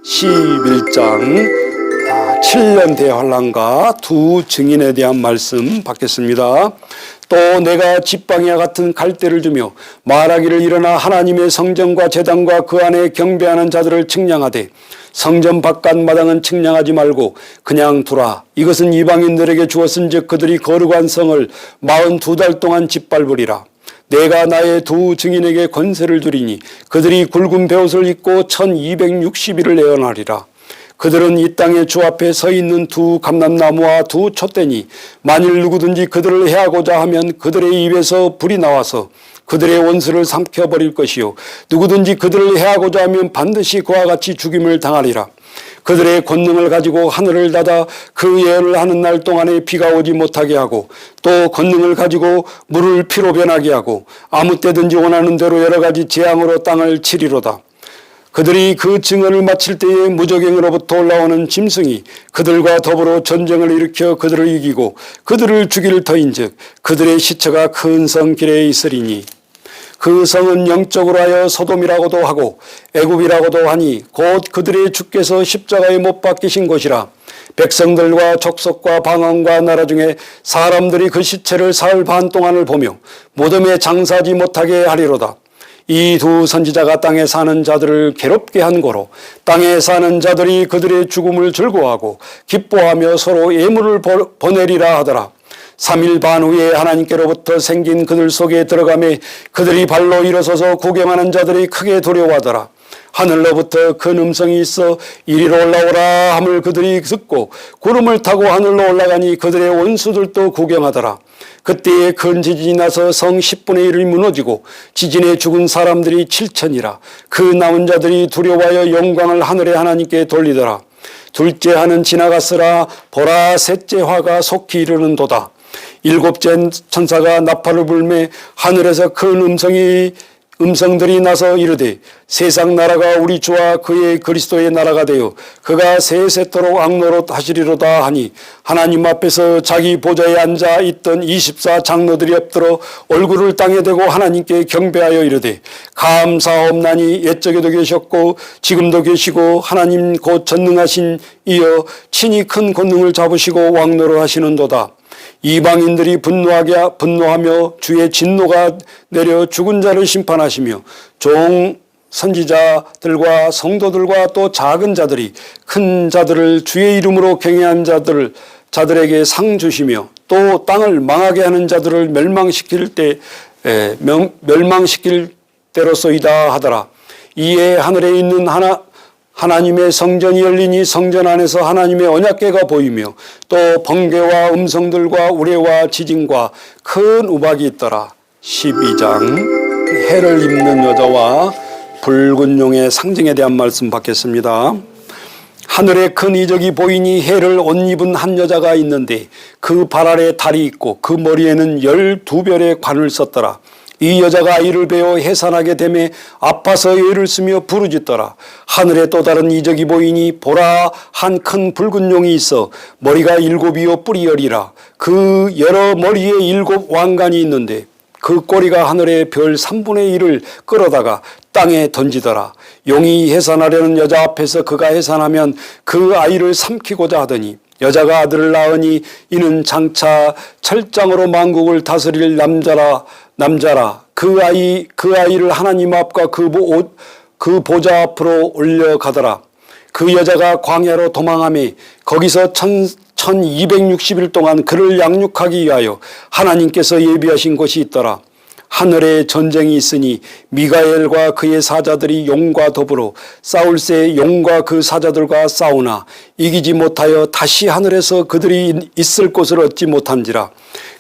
11장 7년 대환란과 두 증인에 대한 말씀 받겠습니다. 또 내가 지팡이와 같은 갈대를 주며 말하기를 일어나 하나님의 성전과 제단과 그 안에 경배하는 자들을 측량하되 성전 바깥 마당은 측량하지 말고 그냥 두라. 이것은 이방인들에게 주었은즉 그들이 거룩한 성을 42달 동안 짓밟으리라. 내가 나의 두 증인에게 권세를 주리니 그들이 굵은 베옷을 입고 1260일을 예언하리라. 그들은 이 땅에 주 앞에 서 있는 두 감람나무와 두 촛대니 만일 누구든지 그들을 해하고자 하면 그들의 입에서 불이 나와서 그들의 원수를 삼켜버릴 것이요 누구든지 그들을 해하고자 하면 반드시 그와 같이 죽임을 당하리라. 그들의 권능을 가지고 하늘을 닫아 그 예언을 하는 날 동안에 비가 오지 못하게 하고 또 권능을 가지고 물을 피로 변하게 하고 아무 때든지 원하는 대로 여러 가지 재앙으로 땅을 치리로다. 그들이 그 증언을 마칠 때에 무적행으로부터 올라오는 짐승이 그들과 더불어 전쟁을 일으켜 그들을 이기고 그들을 죽일 터인즉 그들의 시체가 큰 성 길에 있으리니 그 성은 영적으로 하여 소돔이라고도 하고 애굽이라고도 하니 곧 그들의 주께서 십자가에 못 박히신 곳이라. 백성들과 족속과 방언과 나라 중에 사람들이 그 시체를 사흘 반 동안을 보며 무덤에 장사하지 못하게 하리로다. 이 두 선지자가 땅에 사는 자들을 괴롭게 한 고로 땅에 사는 자들이 그들의 죽음을 즐거워하고 기뻐하며 서로 예물을 보내리라 하더라. 3일 반 후에 하나님께로부터 생긴 그들 속에 들어가매 그들이 발로 일어서서 구경하는 자들이 크게 두려워하더라. 하늘로부터 큰 음성이 있어 이리로 올라오라 함을 그들이 듣고 구름을 타고 하늘로 올라가니 그들의 원수들도 구경하더라. 그때에 큰 지진이 나서 성 10분의 1이 무너지고 지진에 죽은 사람들이 7천이라. 그 남은 자들이 두려워하여 영광을 하늘의 하나님께 돌리더라. 둘째 하는 지나갔으라. 보라 셋째 화가 속히 이르는도다. 일곱째 천사가 나팔을 불매 하늘에서 큰 음성들이 나서 이르되 세상 나라가 우리 주와 그의 그리스도의 나라가 되어 그가 세세토록 악노릇 하시리로다 하니 하나님 앞에서 자기 보좌에 앉아 있던 24 장로들이 엎드러 얼굴을 땅에 대고 하나님께 경배하여 이르되 감사옵나니 옛적에도 계셨고 지금도 계시고 하나님 곧 전능하신 이여 친히 큰 권능을 잡으시고 왕노를 하시는도다. 이방인들이 분노하며 주의 진노가 내려 죽은 자를 심판하시며 종 선지자들과 성도들과 또 작은 자들이 큰 자들을 주의 이름으로 경외한 자들에게 상 주시며 또 땅을 망하게 하는 자들을 멸망시킬 때로소이다 하더라. 이에 하늘에 있는 하나님의 성전이 열리니 성전 안에서 하나님의 언약궤가 보이며 또 번개와 음성들과 우레와 지진과 큰 우박이 있더라. 12장 해를 입는 여자와 붉은 용의 상징에 대한 말씀 받겠습니다. 하늘에 큰 이적이 보이니 해를 옷 입은 한 여자가 있는데 그 발 아래 달이 있고 그 머리에는 12별의 관을 썼더라. 이 여자가 아이를 베어 해산하게 되매 아파서 애를 쓰며 부르짖더라. 하늘에 또 다른 이적이 보이니 보라 한 큰 붉은 용이 있어 머리가 7이요 뿔이 10이라. 그 여러 머리에 7 왕관이 있는데 그 꼬리가 하늘의 별 3분의 1을 끌어다가 땅에 던지더라. 용이 해산하려는 여자 앞에서 그가 해산하면 그 아이를 삼키고자 하더니 여자가 아들을 낳으니 이는 장차 철장으로 만국을 다스릴 남자라. 그 아이를 하나님 앞과 그 보좌 앞으로 올려가더라. 그 여자가 광야로 도망하며 거기서 1260일 동안 그를 양육하기 위하여 하나님께서 예비하신 곳이 있더라. 하늘에 전쟁이 있으니 미가엘과 그의 사자들이 용과 더불어 싸울새 용과 그 사자들과 싸우나 이기지 못하여 다시 하늘에서 그들이 있을 곳을 얻지 못한지라.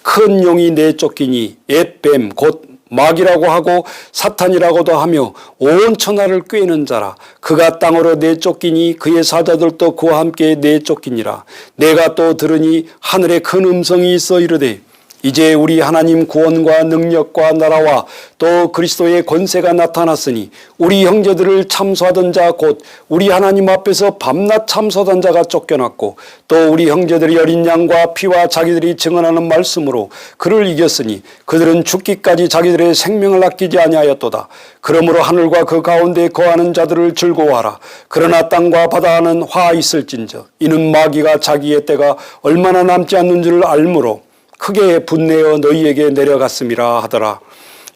큰 용이 내쫓기니 옛뱀 곧 마귀라고 하고 사탄이라고도 하며 온 천하를 꿰는 자라. 그가 땅으로 내쫓기니 그의 사자들도 그와 함께 내쫓기니라. 내가 또 들으니 하늘에 큰 음성이 있어 이르되 이제 우리 하나님 구원과 능력과 나라와 또 그리스도의 권세가 나타났으니 우리 형제들을 참소하던 자 곧 우리 하나님 앞에서 밤낮 참소하던 자가 쫓겨났고 또 우리 형제들이 어린 양과 피와 자기들이 증언하는 말씀으로 그를 이겼으니 그들은 죽기까지 자기들의 생명을 아끼지 아니하였도다. 그러므로 하늘과 그 가운데 거하는 자들을 즐거워하라. 그러나 땅과 바다는 화 있을진저 이는 마귀가 자기의 때가 얼마나 남지 않는 줄을 알므로 크게 분내어 너희에게 내려갔음이라 하더라.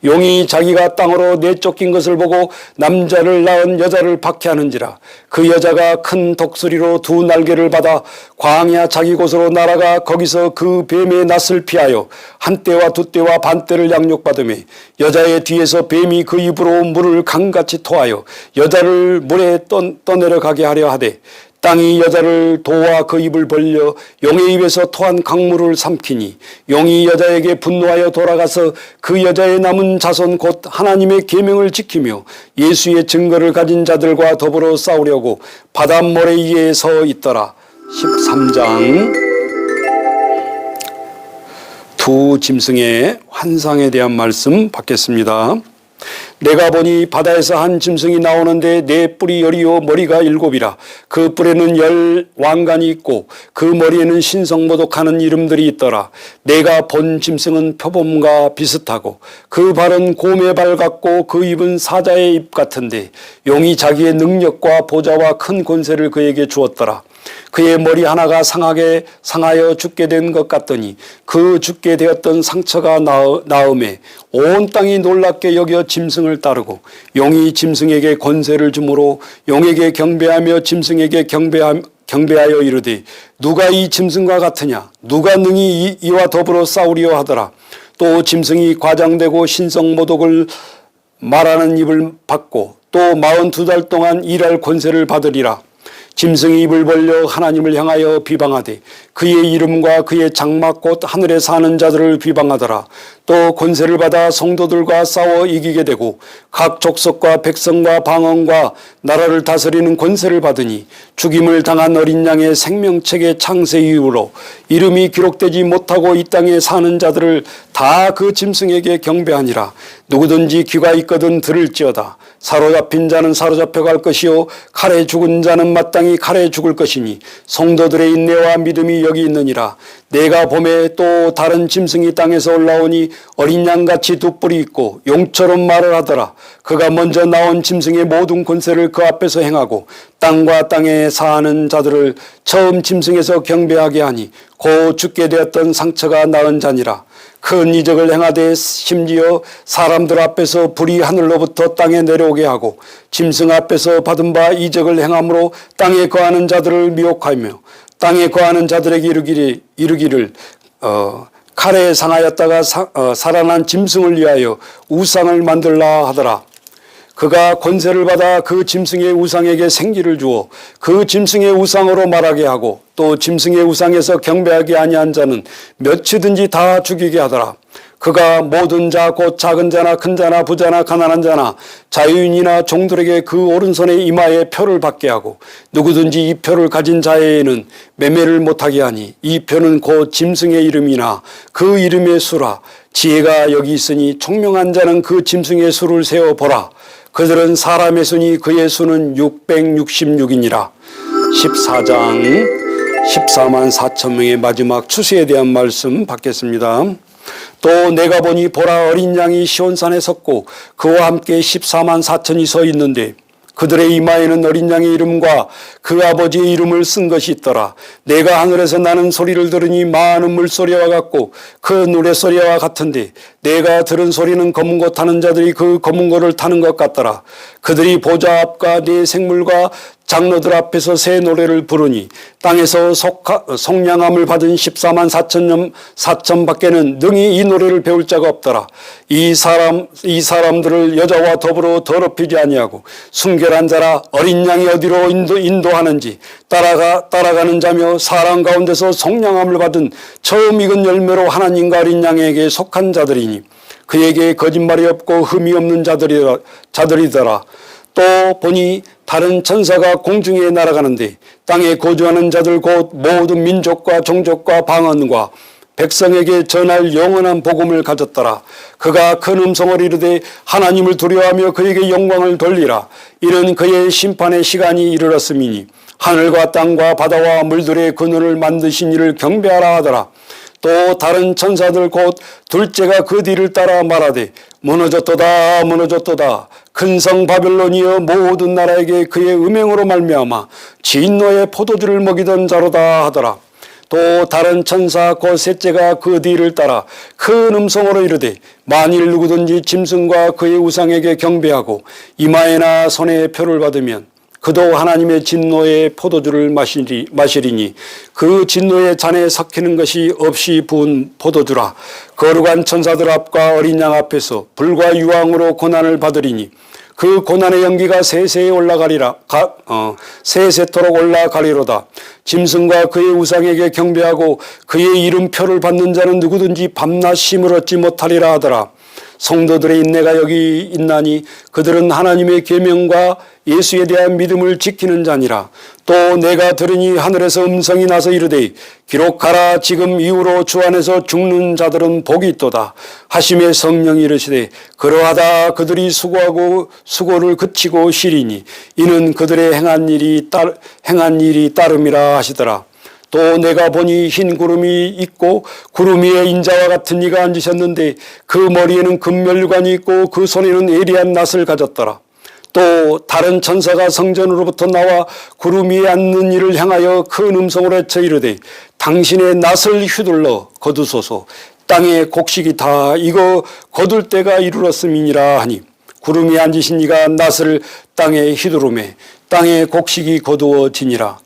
용이 자기가 땅으로 내쫓긴 것을 보고 남자를 낳은 여자를 박해하는지라. 그 여자가 큰 독수리로 두 날개를 받아 광야 자기 곳으로 날아가 거기서 그 뱀의 낯을 피하여 한 떼와 두 떼와 반 떼를 양육받으며 여자의 뒤에서 뱀이 그 입으로 물을 강같이 토하여 여자를 물에 떠내려가게 하려 하되 땅이 여자를 도와 그 입을 벌려 용의 입에서 토한 강물을 삼키니 용이 여자에게 분노하여 돌아가서 그 여자의 남은 자손 곧 하나님의 계명을 지키며 예수의 증거를 가진 자들과 더불어 싸우려고 바닷모래 위에 서 있더라. 13장 두 짐승의 환상에 대한 말씀 받겠습니다. 내가 보니 바다에서 한 짐승이 나오는데 네 뿔이 열이요 머리가 일곱이라. 그 뿔에는 10 왕관이 있고 그 머리에는 신성모독하는 이름들이 있더라. 내가 본 짐승은 표범과 비슷하고 그 발은 곰의 발 같고 그 입은 사자의 입 같은데 용이 자기의 능력과 보좌와 큰 권세를 그에게 주었더라. 그의 머리 하나가 상하여 죽게 된 것 같더니 그 죽게 되었던 상처가 나음에 온 땅이 놀랍게 여겨 짐승을 따르고 용이 짐승에게 권세를 주므로 용에게 경배하며 짐승에게 경배하여 이르되 누가 이 짐승과 같으냐 누가 능히 이와 더불어 싸우리요 하더라. 또 짐승이 과장되고 신성모독을 말하는 입을 받고 또 42달 동안 일할 권세를 받으리라. 짐승이 입을 벌려 하나님을 향하여 비방하되 그의 이름과 그의 장막 곧 하늘에 사는 자들을 비방하더라. 또 권세를 받아 성도들과 싸워 이기게 되고 각 족속과 백성과 방언과 나라를 다스리는 권세를 받으니 죽임을 당한 어린 양의 생명책의 창세 이후로 이름이 기록되지 못하고 이 땅에 사는 자들을 다 그 짐승에게 경배하니라. 누구든지 귀가 있거든 들을지어다. 사로잡힌 자는 사로잡혀 갈 것이요 칼에 죽은 자는 마땅히 칼에 죽을 것이니 성도들의 인내와 믿음이 여기 있느니라. 내가 봄에 또 다른 짐승이 땅에서 올라오니 어린 양같이 두 뿔이 있고 용처럼 말을 하더라. 그가 먼저 나온 짐승의 모든 권세를 그 앞에서 행하고 땅과 땅에 사는 자들을 처음 짐승에서 경배하게 하니 곧 죽게 되었던 상처가 나은 자니라. 큰 이적을 행하되 심지어 사람들 앞에서 불이 하늘로부터 땅에 내려오게 하고 짐승 앞에서 받은 바 이적을 행함으로 땅에 거하는 자들을 미혹하며 땅에 거하는 자들에게 이르기를 칼에 상하였다가 살아난 짐승을 위하여 우상을 만들라 하더라. 그가 권세를 받아 그 짐승의 우상에게 생기를 주어 그 짐승의 우상으로 말하게 하고 또 짐승의 우상에서 경배하게 아니한 자는 몇이든지 다 죽이게 하더라. 그가 모든 자 곧 작은 자나 큰 자나 부자나 가난한 자나 자유인이나 종들에게 그 오른손의 이마에 표를 받게 하고 누구든지 이 표를 가진 자에게는 매매를 못하게 하니 이 표는 곧 짐승의 이름이나 그 이름의 수라. 지혜가 여기 있으니 총명한 자는 그 짐승의 수를 세어보라. 그들은 사람의 수니 그의 수는 666이니라. 14장 14만 4천 명의 마지막 추수에 대한 말씀 받겠습니다. 또 내가 보니 보라 어린 양이 시온산에 섰고 그와 함께 14만 4천이 서 있는데 그들의 이마에는 어린 양의 이름과 그 아버지의 이름을 쓴 것이 있더라. 내가 하늘에서 나는 소리를 들으니 많은 물소리와 같고 그 노랫소리와 같은데 내가 들은 소리는 검은 고 타는 자들이 그 검은 고를 타는 것 같더라. 그들이 보좌 앞과 네 생물과 장로들 앞에서 새 노래를 부르니 땅에서 속량함을 받은 14만 4천 밖에는 능히 이 노래를 배울 자가 없더라. 이 사람들을 여자와 더불어 더럽히지 아니하고 순결한 자라. 어린 양이 어디로 인도하는지 따라가는 자며 사람 가운데서 속량함을 받은 처음 익은 열매로 하나님과 어린 양에게 속한 자들이니 그에게 거짓말이 없고 흠이 없는 자들이더라. 또 보니 다른 천사가 공중에 날아가는데 땅에 거주하는 자들 곧 모든 민족과 종족과 방언과 백성에게 전할 영원한 복음을 가졌더라. 그가 큰 음성을 이르되 하나님을 두려워하며 그에게 영광을 돌리라. 이는 그의 심판의 시간이 이르렀음이니 하늘과 땅과 바다와 물들의 근원을 만드신 이를 경배하라 하더라. 또 다른 천사들 곧 둘째가 그 뒤를 따라 말하되 무너졌도다 무너졌도다. 큰 성 바벨론이여 모든 나라에게 그의 음행으로 말미암아 진노의 포도주를 먹이던 자로다 하더라. 또 다른 천사 곧 셋째가 그 뒤를 따라 큰 음성으로 이르되 만일 누구든지 짐승과 그의 우상에게 경배하고 이마에나 손에 표를 받으면 그도 하나님의 진노의 포도주를 마시리니 그 진노의 잔에 섞이는 것이 없이 부은 포도주라. 거룩한 천사들 앞과 어린 양 앞에서 불과 유황으로 고난을 받으리니 그 고난의 연기가 세세토록 올라가리로다. 짐승과 그의 우상에게 경배하고 그의 이름표를 받는 자는 누구든지 밤낮 쉼을 얻지 못하리라 하더라. 성도들의 인내가 여기 있나니 그들은 하나님의 계명과 예수에 대한 믿음을 지키는 자니라. 또 내가 들으니 하늘에서 음성이 나서 이르되 기록하라. 지금 이후로 주 안에서 죽는 자들은 복이 있도다 하심에 성령이 이르시되 그러하다. 그들이 수고하고 수고를 그치고 쉬리니 이는 그들의 행한 일이 따름이라 하시더라. 또 내가 보니 흰 구름이 있고 구름 위에 인자와 같은 이가 앉으셨는데 그 머리에는 금면류관이 있고 그 손에는 예리한 낫을 가졌더라. 또 다른 천사가 성전으로부터 나와 구름 위에 앉는 이를 향하여 큰 음성으로 외쳐 이르되 당신의 낫을 휘둘러 거두소서. 땅의 곡식이 다 익어 거둘 때가 이르렀음이니라 하니 구름 위에 앉으신 이가 낫을 땅에 휘두르매 땅의 곡식이 거두어지니라.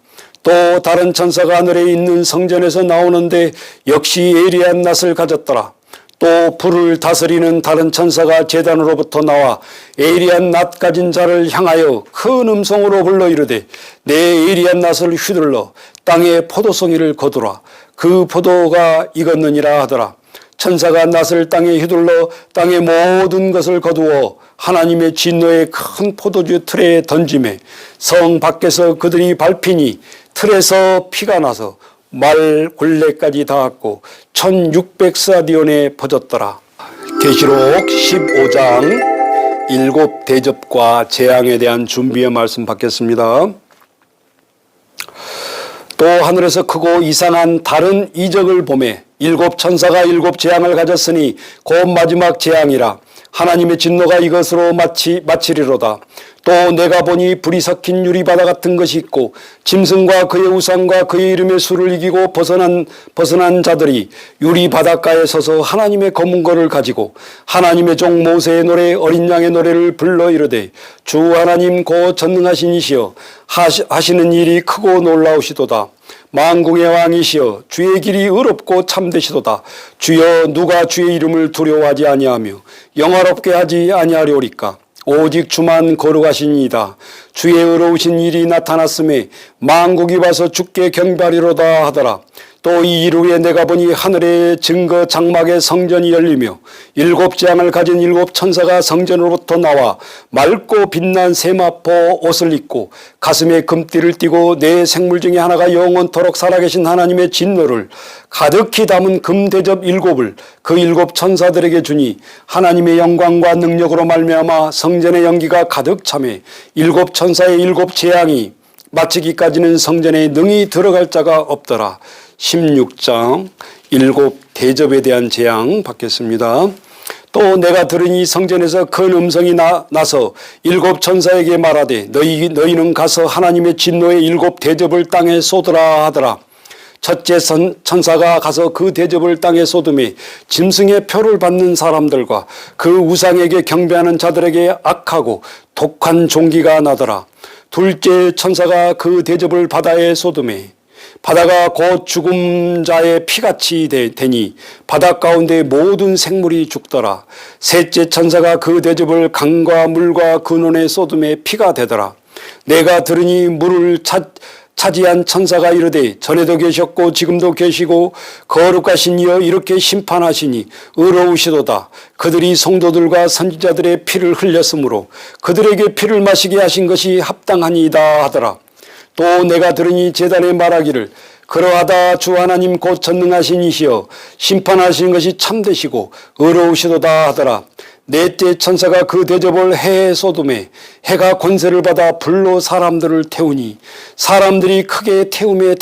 또 다른 천사가 하늘에 있는 성전에서 나오는데 역시 예리한 낫을 가졌더라. 또 불을 다스리는 다른 천사가 제단으로부터 나와 예리한 낫 가진 자를 향하여 큰 음성으로 불러 이르되 내 예리한 낫을 휘둘러 땅에 포도송이를 거두라. 그 포도가 익었느니라 하더라. 천사가 낫을 땅에 휘둘러 땅의 모든 것을 거두어 하나님의 진노의 큰 포도주 틀에 던지매 성 밖에서 그들이 밟히니 틀에서 피가 나서 말 굴레까지 닿았고 1600사디온에 퍼졌더라. 계시록 15장 7 대접과 재앙에 대한 준비의 말씀 받겠습니다. 또 하늘에서 크고 이상한 다른 이적을 보매 7 천사가 7 재앙을 가졌으니 곧 마지막 재앙이라. 하나님의 진노가 이것으로 마치리로다. 또 내가 보니 불이 섞인 유리바다 같은 것이 있고 짐승과 그의 우상과 그의 이름의 수를 이기고 벗어난 자들이 유리바닷가에 서서 하나님의 검은거를 가지고 하나님의 종 모세의 노래 어린 양의 노래를 불러 이르되 주 하나님 곧 전능하신 이시여 하시는 일이 크고 놀라우시도다. 만궁의 왕이시여 주의 길이 의롭고 참되시도다. 주여 누가 주의 이름을 두려워하지 아니하며 영화롭게 하지 아니하려리까. 오직 주만 거룩하시니이다. 주의 의로우신 일이 나타났음에 만국이 와서 주께 경배하리로다 하더라. 또 이 일 후에 내가 보니 하늘의 증거 장막의 성전이 열리며 7 재앙을 가진 7 천사가 성전으로부터 나와 맑고 빛난 세마포 옷을 입고 가슴에 금띠를 띠고 내 생물 중에 하나가 영원토록 살아계신 하나님의 진노를 가득히 담은 금대접 7을 그 7 천사들에게 주니 하나님의 영광과 능력으로 말미암아 성전의 연기가 가득 차매 7 천사의 7 재앙이 마치기까지는 성전에 능히 들어갈 자가 없더라. 16장 7 대접에 대한 재앙 받겠습니다. 또 내가 들으니 성전에서 큰 음성이 나서 7 천사에게 말하되 너희는 가서 하나님의 진노의 7 대접을 땅에 쏟으라 하더라. 첫째 천사가 가서 그 대접을 땅에 쏟음에 짐승의 표를 받는 사람들과 그 우상에게 경배하는 자들에게 악하고 독한 종기가 나더라. 둘째 천사가 그 대접을 바다에 쏟음에 바다가 곧 죽은 자의 피같이 되니 바다 가운데 모든 생물이 죽더라. 셋째 천사가 그 대접을 강과 물과 근원에 쏟음에 피가 되더라. 내가 들으니 물을 차지한 천사가 이르되 전에도 계셨고 지금도 계시고 거룩하신 이여 이렇게 심판하시니 의로우시도다. 그들이 성도들과 선지자들의 피를 흘렸으므로 그들에게 피를 마시게 하신 것이 합당하니이다 하더라. 또 내가 들으니 제단에 말하기를 그러하다 주 하나님 곧 전능하신 이시여 심판하시는 것이 참되시고 의로우시도다 하더라. 넷째 천사가 그 대접을 해에 쏟음에 해가 권세를 받아 불로 사람들을 태우니 사람들이 크게 태움에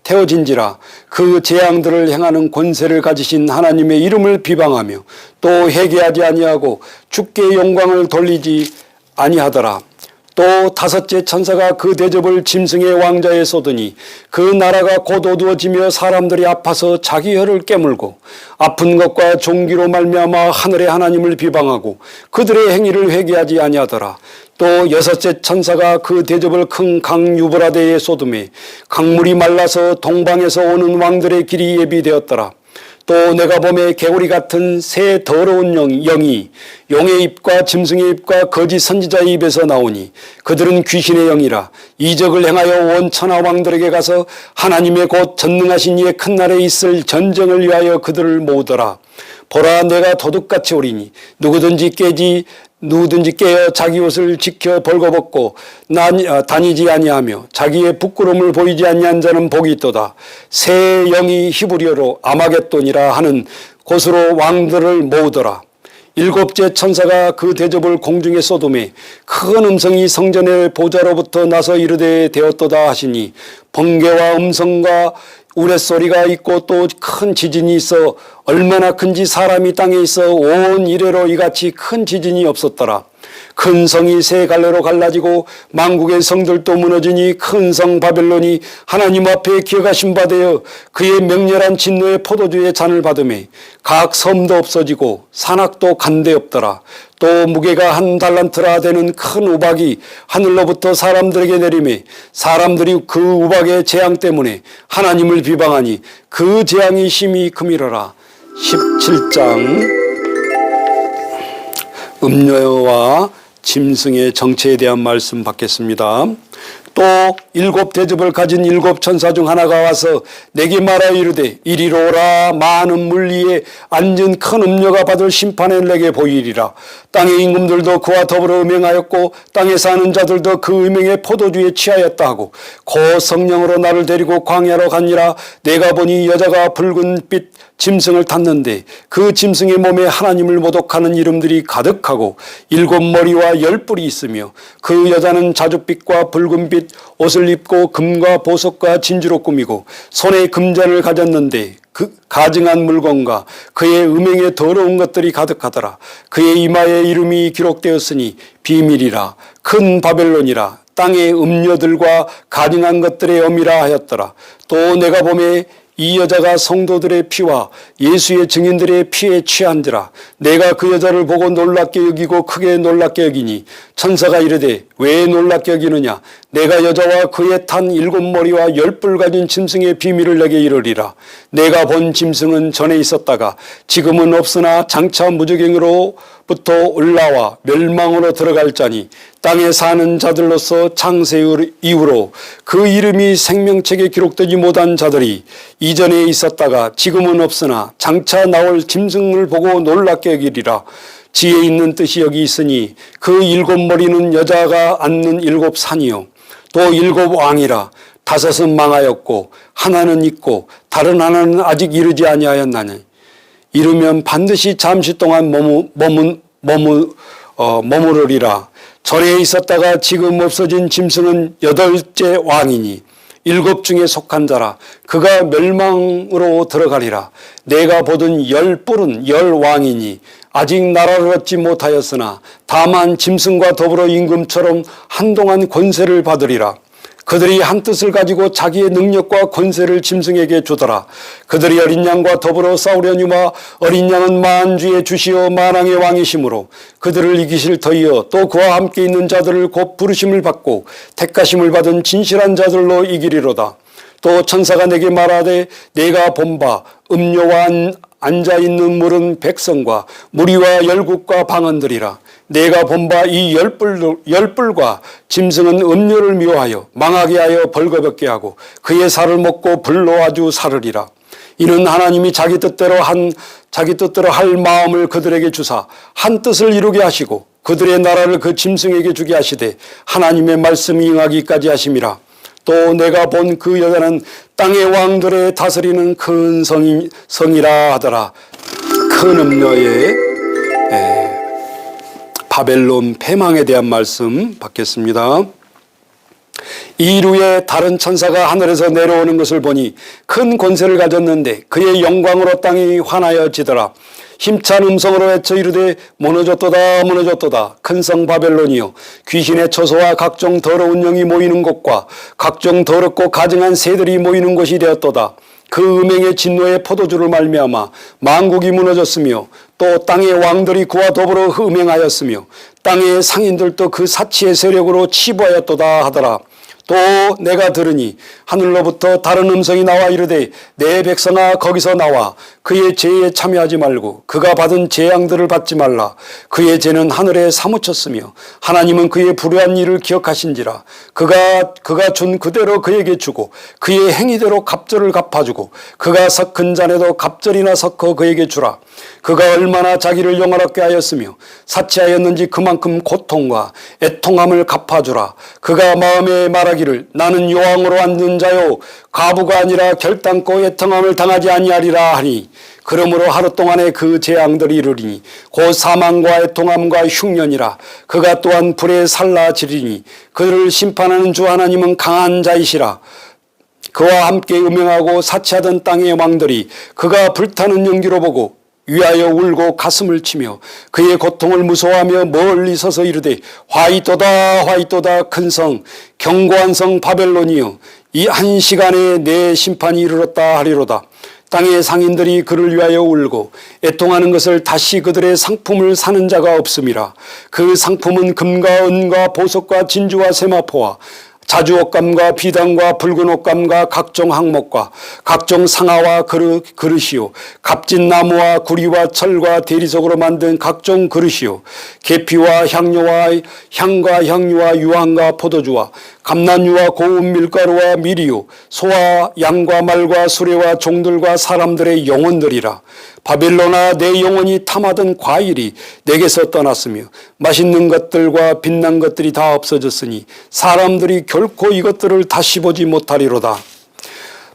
태워진지라. 그 재앙들을 행하는 권세를 가지신 하나님의 이름을 비방하며 또 회개하지 아니하고 주께 영광을 돌리지 아니하더라. 또 다섯째 천사가 그 대접을 짐승의 왕자에 쏟으니 그 나라가 곧 어두워지며 사람들이 아파서 자기 혀를 깨물고 아픈 것과 종기로 말미암아 하늘의 하나님을 비방하고 그들의 행위를 회개하지 아니하더라. 또 여섯째 천사가 그 대접을 큰 강 유브라데에 쏟음에 강물이 말라서 동방에서 오는 왕들의 길이 예비되었더라. 또 내가 보매 개구리 같은 새 더러운 영이 용의 입과 짐승의 입과 거짓 선지자의 입에서 나오니 그들은 귀신의 영이라. 이적을 행하여 온 천하 왕들에게 가서 하나님의 곧 전능하신 이의 큰 날에 있을 전쟁을 위하여 그들을 모으더라. 보라, 내가 도둑같이 오리니 누구든지 깨어 자기 옷을 지켜 벌거벗고 다니지 아니하며 자기의 부끄러움을 보이지 아니한 자는 복이 있도다. 새 영이 히브리어로 아마겟돈이라 하는 곳으로 왕들을 모으더라. 일곱째 천사가 그 대접을 공중에 쏟음에 큰 음성이 성전의 보좌로부터 나서 이르되 되었도다 하시니 번개와 음성과 우레소리가 있고 또 큰 지진이 있어 얼마나 큰지 사람이 땅에 있어 온 이래로 이같이 큰 지진이 없었더라. 큰 성이 세 갈래로 갈라지고 만국의 성들도 무너지니 큰 성 바벨론이 하나님 앞에 기억하신 바 되어 그의 맹렬한 진노의 포도주의 잔을 받으매 각 섬도 없어지고 산악도 간데 없더라. 또 무게가 한 달란트라 되는 큰 우박이 하늘로부터 사람들에게 내리매 사람들이 그 우박의 재앙 때문에 하나님을 비방하니 그 재앙이 심히 크미러라. 17장 음녀와 짐승의 정체에 대한 말씀 받겠습니다. 또 일곱 대접을 가진 일곱 천사 중 하나가 와서 내게 말하여 이르되 이리로 오라. 많은 물 위에 앉은 큰 음녀가 받을 심판을 내게 보이리라. 땅의 임금들도 그와 더불어 음행하였고 땅에 사는 자들도 그 음행의 포도주에 취하였다 하고 고 성령으로 나를 데리고 광야로 가니라. 내가 보니 여자가 붉은 빛 짐승을 탔는데 그 짐승의 몸에 하나님을 모독하는 이름들이 가득하고 일곱 머리와 열 뿔이 있으며 그 여자는 자줏빛과 붉은빛 옷을 입고 금과 보석과 진주로 꾸미고 손에 금잔을 가졌는데 그 가증한 물건과 그의 음행에 더러운 것들이 가득하더라. 그의 이마에 이름이 기록되었으니 비밀이라 큰 바벨론이라 땅의 음녀들과 가증한 것들의 엄이라 하였더라. 또 내가 보매 이 여자가 성도들의 피와 예수의 증인들의 피에 취한지라. 내가 그 여자를 보고 놀랍게 여기고 크게 놀랍게 여기니 천사가 이르되 왜 놀랍게 여기느냐. 내가 여자와 그의 탄 일곱 머리와 열 뿔 가진 짐승의 비밀을 내게 이르리라. 내가 본 짐승은 전에 있었다가 지금은 없으나 장차 무저갱으로부터 올라와 멸망으로 들어갈 자니 땅에 사는 자들로서 창세 이후로 그 이름이 생명책에 기록되지 못한 자들이 이전에 있었다가 지금은 없으나 장차 나올 짐승을 보고 놀랍게 여기리라. 지혜 있는 뜻이 여기 있으니 그 일곱 머리는 여자가 앉는 일곱 산이요 또 일곱 왕이라. 다섯은 망하였고 하나는 있고 다른 하나는 아직 이르지 아니하였나니 이르면 반드시 잠시 동안 머무르리라. 전에 있었다가 지금 없어진 짐승은 여덟째 왕이니 일곱 중에 속한 자라. 그가 멸망으로 들어가리라. 내가 보던 열 뿔은 열 왕이니 아직 나라를 얻지 못하였으나 다만 짐승과 더불어 임금처럼 한동안 권세를 받으리라. 그들이 한 뜻을 가지고 자기의 능력과 권세를 짐승에게 주더라. 그들이 어린 양과 더불어 싸우려니와 어린 양은 만주의 주시오 만왕의 왕이시므로 그들을 이기실 터이여 또 그와 함께 있는 자들을 곧 부르심을 받고 택하심을 받은 진실한 자들로 이기리로다. 또 천사가 내게 말하되 내가 본 바 음료와 앉아있는 물은 백성과 무리와 열국과 방언들이라. 내가 본 바 이 열뿔과 짐승은 음료를 미워하여 망하게 하여 벌거벗게 하고 그의 살을 먹고 불로 아주 사르리라. 이는 하나님이 자기 뜻대로 할 마음을 그들에게 주사 한 뜻을 이루게 하시고 그들의 나라를 그 짐승에게 주게 하시되 하나님의 말씀이 응하기까지 하심이라. 또 내가 본 그 여자는 땅의 왕들의 다스리는 큰 성이라 하더라. 큰 음녀의 바벨론 패망에 대한 말씀 받겠습니다. 이루에 다른 천사가 하늘에서 내려오는 것을 보니 큰 권세를 가졌는데 그의 영광으로 땅이 환하여지더라. 힘찬 음성으로 외쳐 이르되 무너졌도다 무너졌도다. 큰 성 바벨론이여, 귀신의 처소와 각종 더러운 영이 모이는 곳과 각종 더럽고 가증한 새들이 모이는 곳이 되었도다. 그 음행의 진노의 포도주를 말미암아 만국이 무너졌으며 또 땅의 왕들이 그와 더불어 음행하였으며 땅의 상인들도 그 사치의 세력으로 치부하였도다 하더라. 또 내가 들으니 하늘로부터 다른 음성이 나와 이르되 내 백성아 거기서 나와 그의 죄에 참여하지 말고 그가 받은 재앙들을 받지 말라. 그의 죄는 하늘에 사무쳤으며 하나님은 그의 불의한 일을 기억하신지라. 그가 준 그대로 그에게 주고 그의 행위대로 갑절을 갚아주고 그가 섞은 잔에도 갑절이나 섞어 그에게 주라. 그가 얼마나 자기를 영화롭게 하였으며 사치하였는지 그만큼 고통과 애통함을 갚아주라. 그가 마음에 말하기를 나는 여왕으로 앉는 자요 과부가 아니라 결단코 애통함을 당하지 아니하리라 하니, 그러므로 하루 동안에 그 재앙들이 이르리니 곧 사망과 애통함과 흉년이라. 그가 또한 불에 살라지리니 그를 심판하는 주 하나님은 강한 자이시라. 그와 함께 음행하고 사치하던 땅의 왕들이 그가 불타는 연기로 보고 위하여 울고 가슴을 치며 그의 고통을 무서워하며 멀리 서서 이르되 화이또다 화이또다. 큰 성 견고한 성 바벨론이여, 이 한 시간에 내 심판이 이르렀다 하리로다. 땅의 상인들이 그를 위하여 울고 애통하는 것을 다시 그들의 상품을 사는 자가 없음이라. 그 상품은 금과 은과 보석과 진주와 세마포와 자주 옷감과 비단과 붉은 옷감과 각종 항목과 각종 상아와 그릇이요 값진 나무와 구리와 철과 대리석으로 만든 각종 그릇이요 계피와 향료와 향과 향유와 유황과 포도주와 감난유와 고운 밀가루와 밀이요 소와 양과 말과 수레와 종들과 사람들의 영혼들이라. 바벨론아, 내 영혼이 탐하던 과일이 내게서 떠났으며 맛있는 것들과 빛난 것들이 다 없어졌으니 사람들이 결코 이것들을 다시 보지 못하리로다.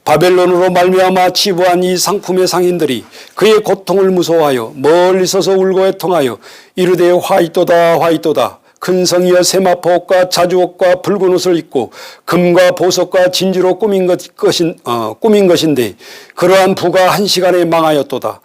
바벨론으로 말미암아 치부한 이 상품의 상인들이 그의 고통을 무서워하여 멀리 서서 울고 애통하여 이르되 화이또다 화이또다. 큰 성이여, 세마포옷과 자주옷과 붉은 옷을 입고 금과 보석과 진주로 꾸민 것인데 그러한 부가 한 시간에 망하였도다.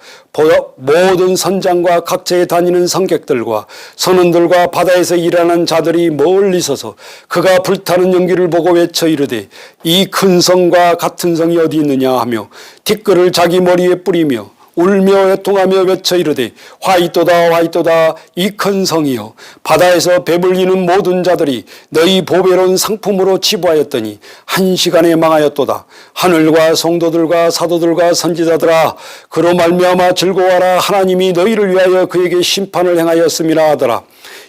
모든 선장과 각처에 다니는 성객들과 선원들과 바다에서 일하는 자들이 멀리 서서 그가 불타는 연기를 보고 외쳐 이르되 이 큰 성과 같은 성이 어디 있느냐 하며 티끌을 자기 머리에 뿌리며 울며 애통하며 외쳐 이르되 화이또다 화이또다. 이 큰 성이여, 바다에서 배불리는 모든 자들이 너희 보배로운 상품으로 치부하였더니 한 시간에 망하였도다. 하늘과 성도들과 사도들과 선지자들아, 그로 말미암아 즐거워하라. 하나님이 너희를 위하여 그에게 심판을 행하였음이라 하더라.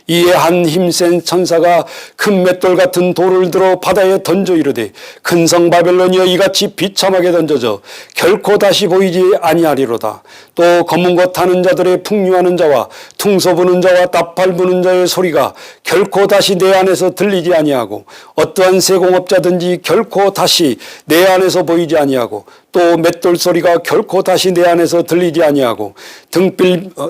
이에 한 힘센 천사가 큰 맷돌 같은 돌을 들어 바다에 던져 이르되 큰 성 바벨론이여, 이같이 비참하게 던져져 결코 다시 보이지 아니하리로다. 또 검은 것 타는 자들의 풍류하는 자와 퉁소 부는 자와 나팔 부는 자의 소리가 결코 다시 내 안에서 들리지 아니하고 어떠한 세공업자든지 결코 다시 내 안에서 보이지 아니하고 또 맷돌 소리가 결코 다시 내 안에서 들리지 아니하고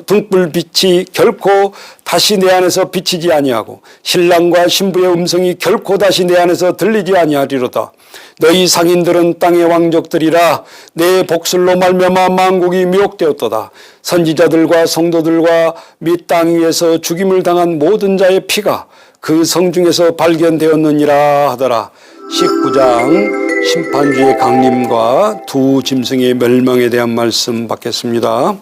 등불빛이 결코 다시 내 안에서 비치지 아니하고 신랑과 신부의 음성이 결코 다시 내 안에서 들리지 아니하리로다. 너희 상인들은 땅의 왕족들이라. 내 복술로 말미암아 만국이 미혹되었도다. 선지자들과 성도들과 및 땅 위에서 죽임을 당한 모든 자의 피가 그 성 중에서 발견되었느니라 하더라. 19장 심판주의 강림과 두 짐승의 멸망에 대한 말씀 받겠습니다.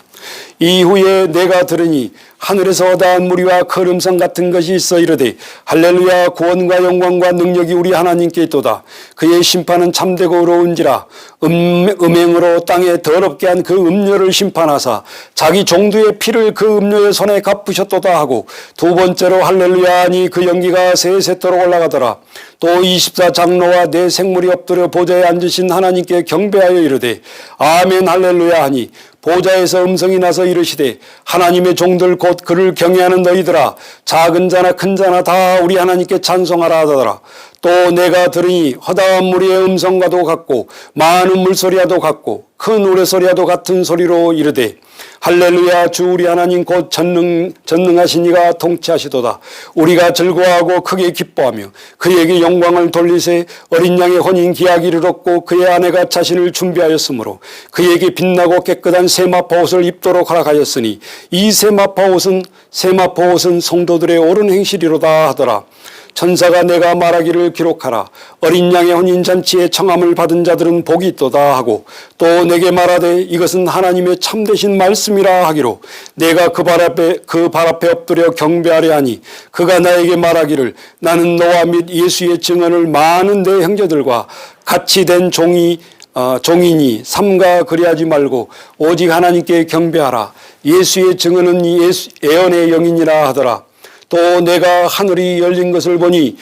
이후에 내가 들으니 하늘에서 어다한 무리와 큰 음성 같은 것이 있어 이르되 할렐루야, 구원과 영광과 능력이 우리 하나님께 있도다. 그의 심판은 참되고 의로운지라. 음행으로 땅에 더럽게 한 그 음료를 심판하사 자기 종두의 피를 그 음료의 손에 갚으셨도다 하고, 두 번째로 할렐루야 하니 그 연기가 세세토록 올라가더라. 또 24장로와 네 생물이 엎드려 보좌에 앉으신 하나님께 경배하여 이르되 아멘 할렐루야 하니, 보좌에서 음성이 나서 이르시되 하나님의 종들 곧 그를 경외하는 너희들아, 작은 자나 큰 자나 다 우리 하나님께 찬송하라 하더라. 또 내가 들으니 허다한 무리의 음성과도 같고 많은 물소리와도 같고 큰 우레소리와도 같은 소리로 이르되 할렐루야 주 우리 하나님 곧 전능하신 이가 통치하시도다. 우리가 즐거워하고 크게 기뻐하며 그에게 영광을 돌리세. 어린 양의 혼인 기약이 얻고 그의 아내가 자신을 준비하였으므로 그에게 빛나고 깨끗한 세마포 옷을 입도록 허락하였으니 이 세마포 옷은 성도들의 옳은 행실이로다 하더라. 천사가 내가 말하기를 기록하라. 어린 양의 혼인잔치에 청함을 받은 자들은 복이 있도다 하고 또 내게 말하되 이것은 하나님의 참되신 말씀이라 하기로 내가 그 발 앞에 엎드려 경배하려 하니 그가 나에게 말하기를 나는 너와 및 예수의 증언을 많은 내 형제들과 같이 된 종이니 삼가 그리하지 말고 오직 하나님께 경배하라. 예수의 증언은 예언의 영이니라 하더라. 또 내가 하늘이 열린 것을 보니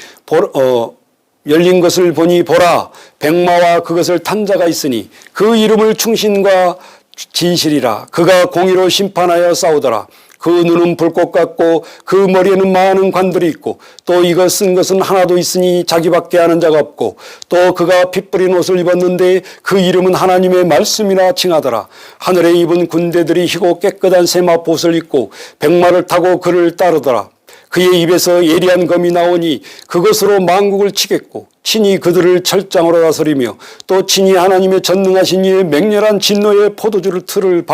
보라 백마와 그것을 탄 자가 있으니 그 이름을 충신과 진실이라. 그가 공의로 심판하여 싸우더라. 그 눈은 불꽃 같고 그 머리에는 많은 관들이 있고 또 이거 쓴 것은 하나도 있으니 자기밖에 아는 자가 없고 또 그가 핏 뿌린 옷을 입었는데 그 이름은 하나님의 말씀이라 칭하더라. 하늘에 입은 군대들이 희고 깨끗한 세마포옷을 입고 백마를 타고 그를 따르더라. 그의 입에서 예리한 검이 나오니 그것으로 만국을 치겠고 친히 그들을 철장으로 다스리며 또 친히 하나님의 전능하신 이의 맹렬한 진노의 포도주를 틀을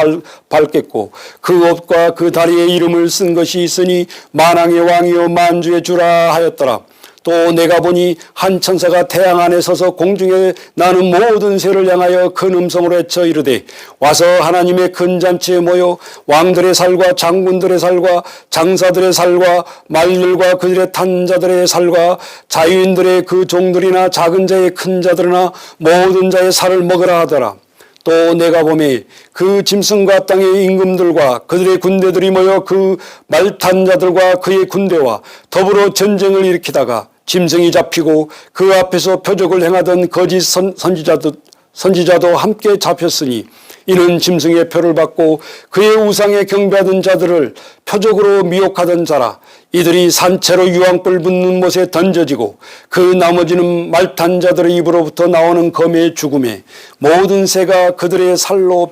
밟겠고 그 옷과 그 다리에 이름을 쓴 것이 있으니 만왕의 왕이요 만주의 주라 하였더라. 또 내가 보니 한 천사가 태양 안에 서서 공중에 나는 모든 새를 향하여 큰 음성으로 외쳐 이르되 와서 하나님의 큰 잔치에 모여 왕들의 살과 장군들의 살과 장사들의 살과 말들과 그들의 탄 자들의 살과 자유인들의 그 종들이나 작은 자의 큰 자들이나 모든 자의 살을 먹으라 하더라. 또 내가 보매 그 짐승과 땅의 임금들과 그들의 군대들이 모여 그 말탄 자들과 그의 군대와 더불어 전쟁을 일으키다가 짐승이 잡히고 그 앞에서 표적을 행하던 거짓 선지자도 함께 잡혔으니 이는 짐승의 표를 받고 그의 우상에 경배하던 자들을 표적으로 미혹하던 자라. 이들이 산채로 유황불 붙는 못에 던져지고 그 나머지는 말탄 자들의 입으로부터 나오는 검의 죽음에 모든 새가 그들의 살로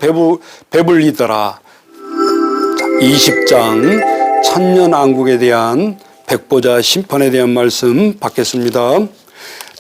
배불리더라. 20장 천년왕국에 대한 백보자 심판에 대한 말씀 받겠습니다.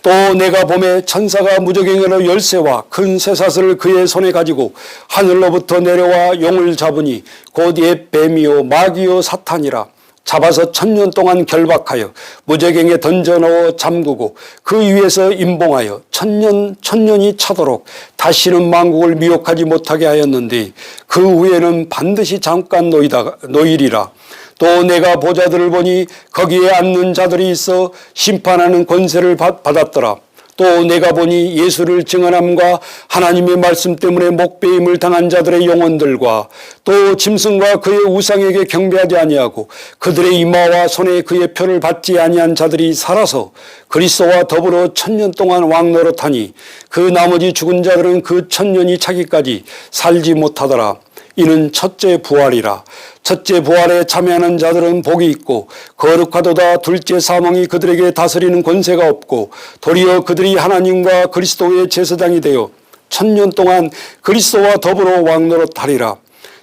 또 내가 봄에 천사가 무저갱이로 열쇠와 큰 쇠사슬을 그의 손에 가지고 하늘로부터 내려와 용을 잡으니 곧 옛 뱀이요 마귀요 사탄이라. 잡아서 1000년 동안 결박하여 무저갱에 던져 넣어 잠그고 그 위에서 임봉하여 천년이 차도록 다시는 만국을 미혹하지 못하게 하였는데 그 후에는 반드시 잠깐 노이리라. 또 내가 보좌들을 보니 거기에 앉는 자들이 있어 심판하는 권세를 받았더라. 또 내가 보니 예수를 증언함과 하나님의 말씀 때문에 목배임을 당한 자들의 영혼들과 또 짐승과 그의 우상에게 경배하지 아니하고 그들의 이마와 손에 그의 표를 받지 아니한 자들이 살아서 그리스도와 더불어 1000년 동안 왕노릇하니 그 나머지 죽은 자들은 그 1000년이 차기까지 살지 못하더라. 이는 첫째 부활이라. 첫째 부활에 참여하는 자들은 복이 있고 거룩하도다. 둘째 사망이 그들에게 다스리는 권세가 없고 도리어 그들이 하나님과 그리스도의 제사장이 되어 1000년 동안 그리스도와 더불어 왕노릇하리라.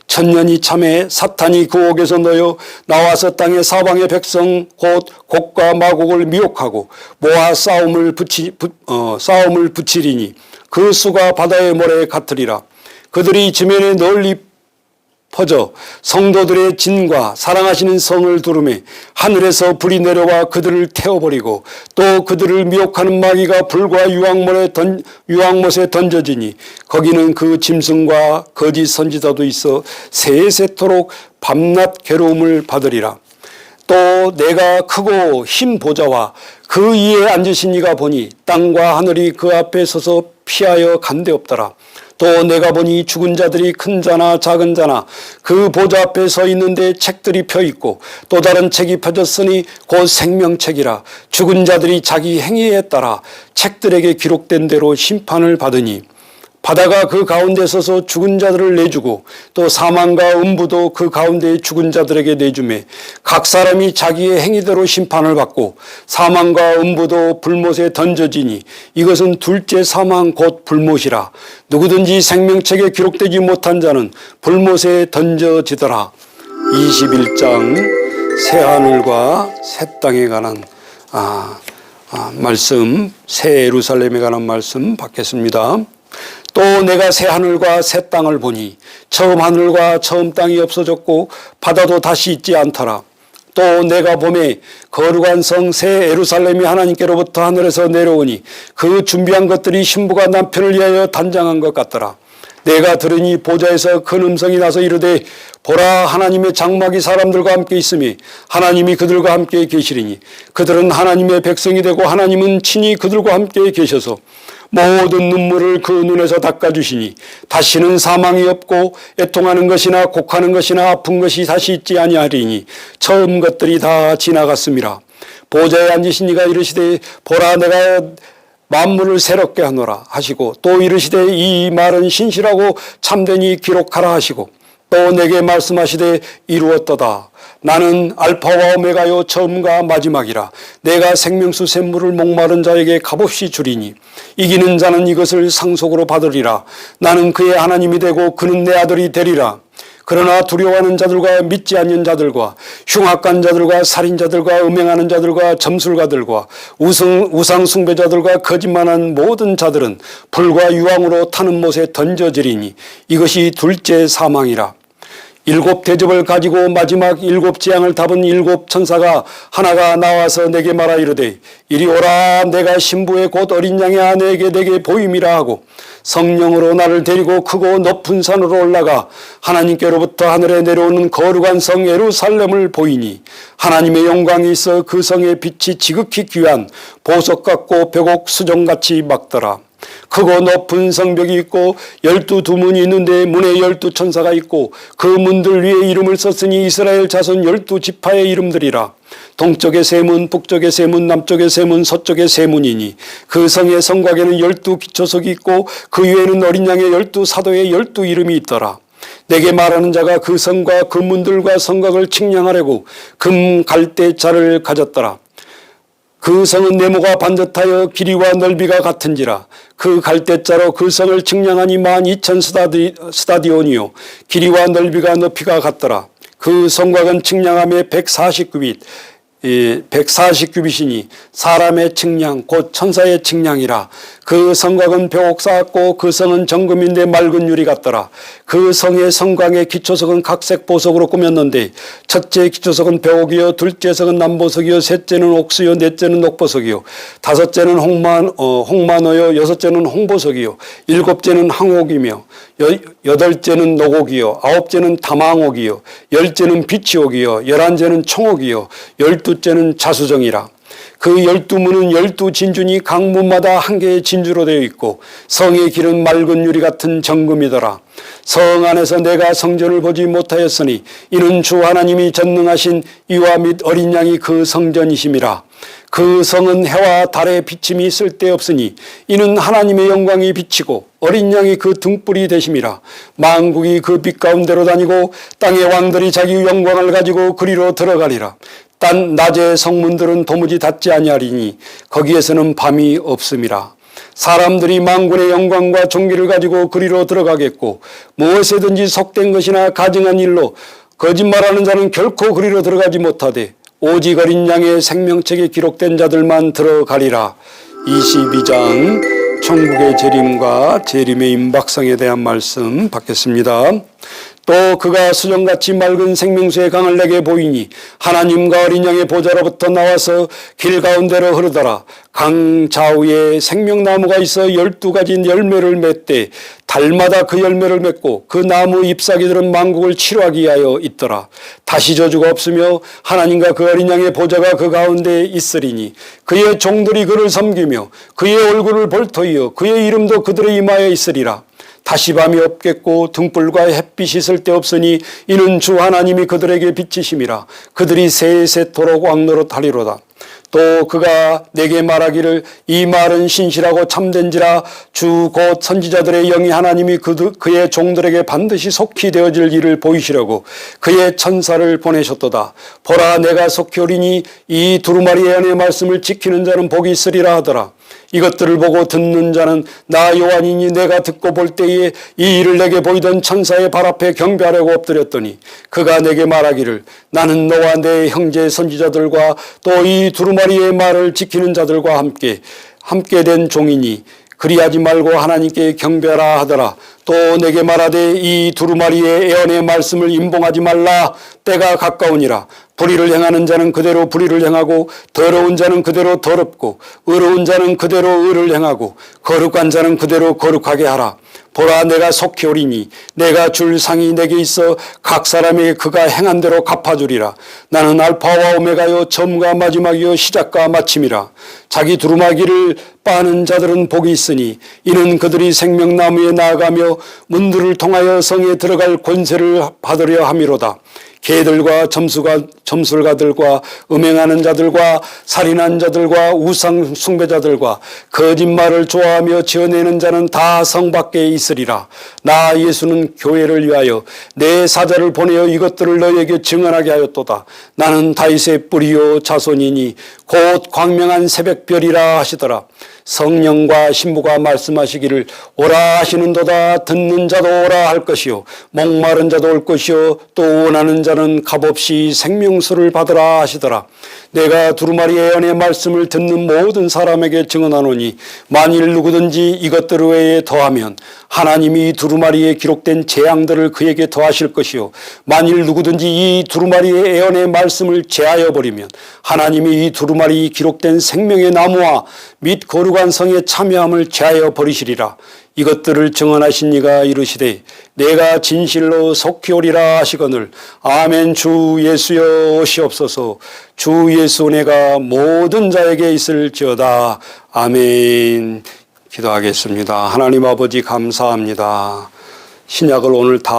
1000년이 참에 사탄이 그 옥에서 놓여 나와서 땅의 사방의 백성 곧 곡과 마곡을 미혹하고 모아 싸움을 붙이리니 그 수가 바다의 모래에 같으리라. 그들이 지면에 널리 퍼져 성도들의 진과 사랑하시는 성을 두르매 하늘에서 불이 내려와 그들을 태워버리고 또 그들을 미혹하는 마귀가 불과 유황못에 던져지니 거기는 그 짐승과 거짓 선지자도 있어 세세토록 밤낮 괴로움을 받으리라. 또 내가 크고 흰 보좌와 그 위에 앉으신 이가 보니 땅과 하늘이 그 앞에 서서 피하여 간데없더라. 또 내가 보니 죽은 자들이 큰 자나 작은 자나 그 보좌 앞에 서 있는데 책들이 펴 있고 또 다른 책이 펴졌으니 곧 생명책이라. 죽은 자들이 자기 행위에 따라 책들에게 기록된 대로 심판을 받으니 바다가 그 가운데 서서 죽은 자들을 내주고 또 사망과 음부도 그 가운데 죽은 자들에게 내주매 각 사람이 자기의 행위대로 심판을 받고 사망과 음부도 불못에 던져지니 이것은 둘째 사망 곧 불못이라. 누구든지 생명책에 기록되지 못한 자는 불못에 던져지더라. 21장 새하늘과 새 땅에 관한 말씀, 새 예루살렘에 관한 말씀 받겠습니다. 또 내가 새 하늘과 새 땅을 보니 처음 하늘과 처음 땅이 없어졌고 바다도 다시 있지 않더라. 또 내가 보매 거룩한 성 새 예루살렘이 하나님께로부터 하늘에서 내려오니 그 준비한 것들이 신부가 남편을 위하여 단장한 것 같더라. 내가 들으니 보좌에서 큰 음성이 나서 이르되 보라 하나님의 장막이 사람들과 함께 있으니 하나님이 그들과 함께 계시리니 그들은 하나님의 백성이 되고 하나님은 친히 그들과 함께 계셔서 모든 눈물을 그 눈에서 닦아주시니 다시는 사망이 없고 애통하는 것이나 곡하는 것이나 아픈 것이 다시 있지 아니하리니 처음 것들이 다 지나갔음이라. 보좌에 앉으신 이가 이르시되 보라 내가 만물을 새롭게 하노라 하시고 또 이르시되 이 말은 신실하고 참되니 기록하라 하시고 또 내게 말씀하시되 이루었도다. 나는 알파와 오메가요 처음과 마지막이라. 내가 생명수 샘물을 목마른 자에게 값없이 주리니 이기는 자는 이것을 상속으로 받으리라. 나는 그의 하나님이 되고 그는 내 아들이 되리라. 그러나 두려워하는 자들과 믿지 않는 자들과 흉악한 자들과 살인자들과 음행하는 자들과 점술가들과 우상 숭배자들과 거짓말하는 모든 자들은 불과 유황으로 타는 못에 던져지리니 이것이 둘째 사망이라. 일곱 대접을 가지고 마지막 일곱 재앙을 답은 일곱 천사가 하나가 나와서 내게 말하 이르되 이리 오라. 내가 신부의 곧 어린 양의 아내에게 내게 보임이라 하고 성령으로 나를 데리고 크고 높은 산으로 올라가 하나님께로부터 하늘에 내려오는 거룩한 성 예루살렘을 보이니 하나님의 영광이 있어 그 성의 빛이 지극히 귀한 보석 같고 벽옥 수정같이 막더라. 크고 높은 성벽이 있고 12두문이 있는데 문에 12천사가 있고 그 문들 위에 이름을 썼으니 이스라엘 자손 12지파의 이름들이라. 동쪽의 세 문, 북쪽의 세 문, 남쪽의 세 문, 서쪽의 세 문이니 그 성의 성곽에는 12기초석이 있고 그 위에는 어린 양의 12사도의 12 이름이 있더라. 내게 말하는 자가 그 성과 그 문들과 성곽을 측량하려고 금 갈대자를 가졌더라. 그 성은 네모가 반듯하여 길이와 넓이가 같은지라. 그 갈대자로 그 성을 측량하니 12,000 스타디온이요 길이와 넓이가 높이가 같더라. 그 성곽은 측량함에 140규빗 140규빗이니 사람의 측량 곧 천사의 측량이라. 그 성곽은 벽옥 쌓았고 그 성은 정금인데 맑은 유리 같더라. 그 성의 성곽의 기초석은 각색 보석으로 꾸몄는데 첫째 기초석은 벽옥이요 둘째 석은 남보석이요 셋째는 옥수요 넷째는 녹보석이요 다섯째는 홍만호요 여섯째는 홍보석이요 일곱째는 항옥이며 여덟째는 녹옥이요 아홉째는 다망옥이요 열째는 비치옥이요 열한째는 청옥이요 열두째는 자수정이라. 그 12문은 12진주니 각 문마다 한 개의 진주로 되어 있고 성의 길은 맑은 유리 같은 정금이더라. 성 안에서 내가 성전을 보지 못하였으니 이는 주 하나님이 전능하신 이와 및 어린 양이 그 성전이심이라. 그 성은 해와 달의 비침이 쓸데없으니 이는 하나님의 영광이 비치고 어린 양이 그 등불이 되심이라. 만국이 그 빛 가운데로 다니고 땅의 왕들이 자기 영광을 가지고 그리로 들어가리라. 딴 낮의 성문들은 도무지 닫지 아니하리니 거기에서는 밤이 없음이라. 사람들이 만군의 영광과 존귀를 가지고 그리로 들어가겠고 무엇에든지 속된 것이나 가증한 일로 거짓말하는 자는 결코 그리로 들어가지 못하되 오직 어린 양의 생명책에 기록된 자들만 들어가리라. 22장 천국의 재림과 재림의 임박성에 대한 말씀 받겠습니다. 또 그가 수정같이 맑은 생명수의 강을 내게 보이니 하나님과 어린 양의 보좌로부터 나와서 길 가운데로 흐르더라. 강 좌우에 생명나무가 있어 12가지 열매를 맺되 달마다 그 열매를 맺고 그 나무 잎사귀들은 만국을 치료하기 위하여 있더라. 다시 저주가 없으며 하나님과 그 어린 양의 보좌가 그 가운데 있으리니 그의 종들이 그를 섬기며 그의 얼굴을 볼 터이요 그의 이름도 그들의 이마에 있으리라. 다시 밤이 없겠고 등불과 햇빛이 쓸데없으니 이는 주 하나님이 그들에게 빛이심이라. 그들이 세세토록 왕노릇하리로다. 또 그가 내게 말하기를 이 말은 신실하고 참된지라 주 곧 선지자들의 영이 하나님이 그의 종들에게 반드시 속히 되어질 일을 보이시려고 그의 천사를 보내셨도다. 보라 내가 속히 오리니 이 두루마리의 안의 말씀을 지키는 자는 복이 있으리라 하더라. 이것들을 보고 듣는 자는 나 요한이니 내가 듣고 볼 때에 이 일을 내게 보이던 천사의 발 앞에 경배하려고 엎드렸더니 그가 내게 말하기를 나는 너와 내 형제 선지자들과 또 이 두루마리의 말을 지키는 자들과 함께 된 종이니 그리하지 말고 하나님께 경배하라 하더라. 또 내게 말하되 이 두루마리의 애언의 말씀을 임봉하지 말라. 때가 가까우니라. 불의를 행하는 자는 그대로 불의를 행하고 더러운 자는 그대로 더럽고 의로운 자는 그대로 의를 행하고 거룩한 자는 그대로 거룩하게 하라. 보라 내가 속히 오리니 내가 줄 상이 내게 있어 각 사람에게 그가 행한 대로 갚아주리라. 나는 알파와 오메가요 처음과 마지막이요 시작과 마침이라. 자기 두루마기를 빠는 자들은 복이 있으니 이는 그들이 생명나무에 나아가며 문들을 통하여 성에 들어갈 권세를 받으려 함이로다. 개들과 점술가들과 음행하는 자들과 살인한 자들과 우상 숭배자들과 거짓말을 좋아하며 지어내는 자는 다 성 밖에 있으리라. 나 예수는 교회를 위하여 내 사자를 보내어 이것들을 너희에게 증언하게 하였도다. 나는 다윗의 뿌리요 자손이니 곧 광명한 새벽별이라 하시더라. 성령과 신부가 말씀하시기를 오라 하시는도다. 듣는 자도 오라 할 것이요 목마른 자도 올 것이요 또 원하는 자는 값없이 생명수를 받으라 하시더라. 내가 두루마리의 연의 말씀을 듣는 모든 사람에게 증언하노니 만일 누구든지 이것들 외에 더하면 하나님이 두루마리에 기록된 재앙들을 그에게 더하실 것이요 만일 누구든지 이 두루마리의 애언의 말씀을 제하여 버리면 하나님이 이 두루마리에 기록된 생명의 나무와 및 거룩한 성에 참여함을 제하여 버리시리라. 이것들을 증언하신 이가 이르시되 내가 진실로 속히 오리라 하시거늘 아멘. 주 예수여 오시옵소서. 주 예수 은혜가 모든 자에게 있을지어다. 아멘. 기도하겠습니다. 하나님 아버지 감사합니다. 신약을 오늘 다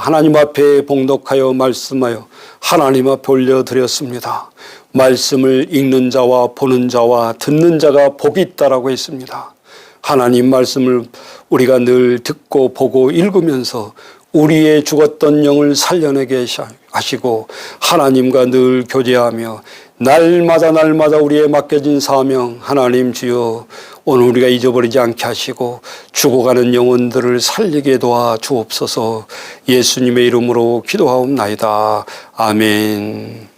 하나님 앞에 봉독하여 말씀하여 하나님 앞에 올려드렸습니다. 말씀을 읽는 자와 보는 자와 듣는 자가 복이 있다라고 했습니다. 하나님 말씀을 우리가 늘 듣고 보고 읽으면서 우리의 죽었던 영을 살려내게 하시고 하나님과 늘 교제하며 날마다 우리의 맡겨진 사명 하나님 주여 오늘 우리가 잊어버리지 않게 하시고 죽어가는 영혼들을 살리게 도와 주옵소서. 예수님의 이름으로 기도하옵나이다. 아멘.